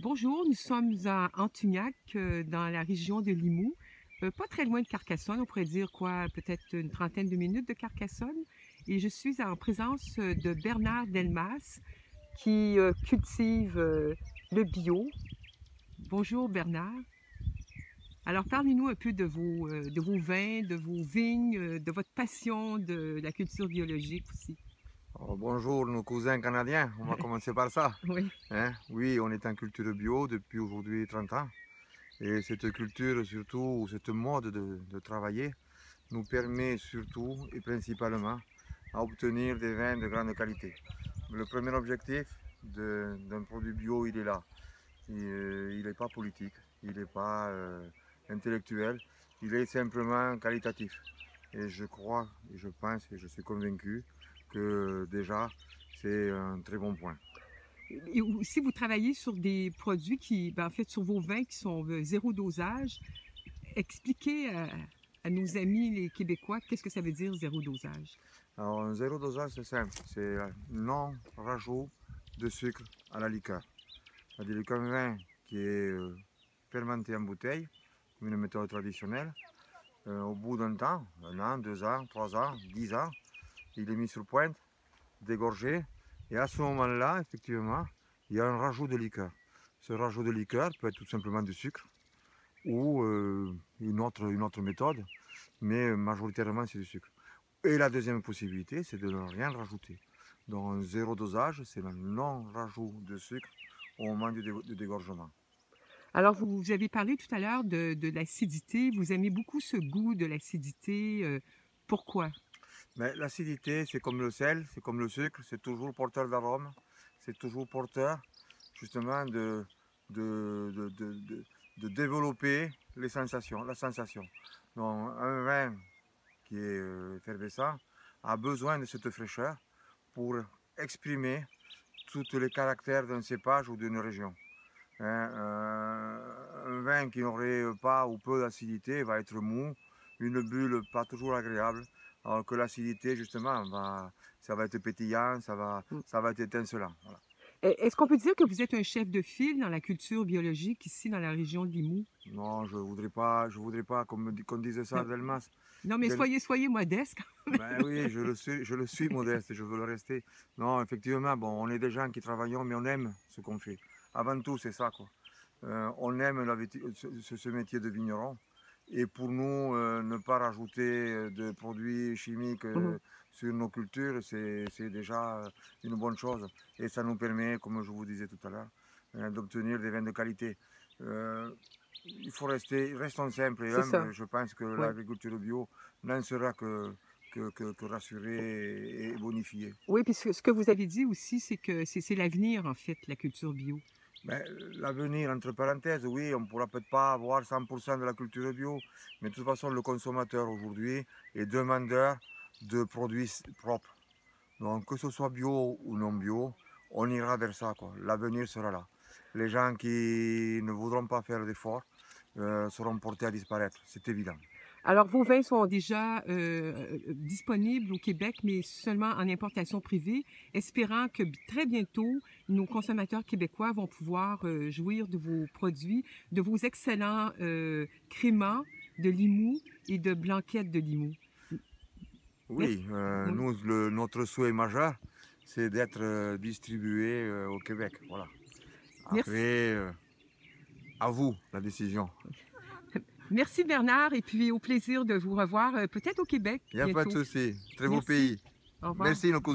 Bonjour, nous sommes à Antugnac, dans la région de Limoux, pas très loin de Carcassonne, on pourrait dire quoi, peut-être une trentaine de minutes de Carcassonne. Et je suis en présence de Bernard Delmas qui cultive le bio. Bonjour Bernard. Alors parlez-nous un peu de vos vins, de vos vignes, de votre passion de la culture biologique aussi. Oh, bonjour nos cousins canadiens, on va commencer par ça. Oui. Hein? Oui, on est en culture bio depuis aujourd'hui 30 ans. Et cette culture, surtout cette mode de travailler, nous permet surtout et principalement à obtenir des vins de grande qualité. Le premier objectif d'un produit bio, il est là. Il n'est pas politique, il n'est pas intellectuel, il est simplement qualitatif. Et je crois, et je pense, et je suis convaincu que déjà, c'est un très bon point. Et aussi, vous travaillez sur des produits en fait, sur vos vins qui sont zéro dosage. Expliquez à nos amis les Québécois qu'est-ce que ça veut dire zéro dosage. Alors, un zéro dosage, c'est simple, c'est non rajout de sucre à la liqueur. C'est-à-dire qu'un vin qui est fermenté en bouteille, comme une méthode traditionnelle, au bout d'un temps, 1 an, 2 ans, 3 ans, 10 ans, il est mis sur pointe, dégorgé, et à ce moment-là, effectivement, il y a un rajout de liqueur. Ce rajout de liqueur peut être tout simplement du sucre ou une autre méthode, mais majoritairement c'est du sucre. Et la deuxième possibilité, c'est de ne rien rajouter. Donc un zéro dosage, c'est le non-rajout de sucre au moment du dégorgement. Alors, vous avez parlé tout à l'heure de l'acidité. Vous aimez beaucoup ce goût de l'acidité. Pourquoi? Mais l'acidité, c'est comme le sel, c'est comme le sucre, c'est toujours porteur d'arômes, c'est toujours porteur justement de développer les sensations, la sensation. Donc un vin qui est effervescent a besoin de cette fraîcheur pour exprimer tous les caractères d'un cépage ou d'une région. Hein, un vin qui n'aurait pas ou peu d'acidité va être mou, une bulle pas toujours agréable, alors que l'acidité justement, ça va être pétillant, Mm. ça va être étincelant. Voilà. Est-ce qu'on peut dire que vous êtes un chef de file dans la culture biologique ici dans la région de Limoux? Non, je voudrais pas qu'on dise ça Non, d'Elmas. non, mais soyez modeste. Ben oui, je le suis modeste, je veux le rester. Non, effectivement, bon, on est des gens qui travaillons, mais on aime ce qu'on fait. Avant tout, c'est ça, quoi. On aime ce métier de vigneron. Et pour nous, ne pas rajouter de produits chimiques Mhm. sur nos cultures, c'est déjà une bonne chose. Et ça nous permet, comme je vous disais tout à l'heure, d'obtenir des vins de qualité. Euh, restons simples et C'est ça. humbles. Je pense que Oui. l'agriculture bio n'en sera que rassurée et bonifiée. Oui, puis ce que vous avez dit aussi, c'est que c'est l'avenir, en fait, la culture bio. Ben, l'avenir, entre parenthèses, oui, on ne pourra peut-être pas avoir 100% de la culture bio, mais de toute façon, le consommateur aujourd'hui est demandeur de produits propres. Donc, que ce soit bio ou non bio, on ira vers ça, quoi. L'avenir sera là. Les gens qui ne voudront pas faire d'efforts seront portés à disparaître, c'est évident. Alors, vos vins sont déjà disponibles au Québec, mais seulement en importation privée, espérant que très bientôt, nos consommateurs québécois vont pouvoir jouir de vos produits, de vos excellents créments de Limoux et de blanquettes de Limoux. Merci. Oui, Oui. nous, notre souhait majeur, c'est d'être distribué au Québec. Voilà. Merci. Après, à vous la décision. Merci Bernard, et puis au plaisir de vous revoir peut-être au Québec Il n'y a pas de bientôt. souci. Très beau Merci. pays. Au revoir. Merci, nos cousins.